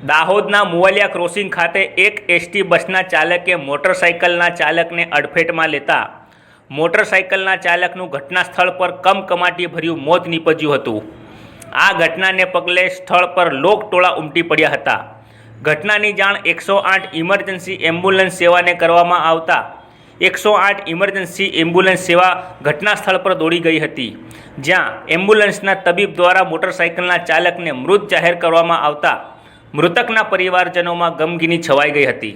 દાહોદના મુવાલિયા ક્રોસિંગ ખાતે એક એસટી બસના ચાલકે મોટરસાઇકલના ચાલકને અડફેટમાં લેતા મોટરસાઇકલના ચાલકનું ઘટના સ્થળ પર કમકમાટીભર્યું મોત નીપજ્યું હતું। આ ઘટનાને પગલે સ્થળ પર લોકટોળા ઉમટી પડ્યા હતા। ઘટનાની જાણ 108 ઇમરજન્સી એમ્બ્યુલન્સ સેવાને કરવામાં આવતા 108 ઇમરજન્સી એમ્બ્યુલન્સ સેવા ઘટના સ્થળ પર દોડી ગઈ હતી, જ્યાં એમ્બ્યુલન્સના તબીબ દ્વારા મોટરસાઇકલના ચાલકને મૃત જાહેર કરવામાં આવતા મૃતકના પરિવારજનોમાં ગમગીની છવાઈ ગઈ હતી।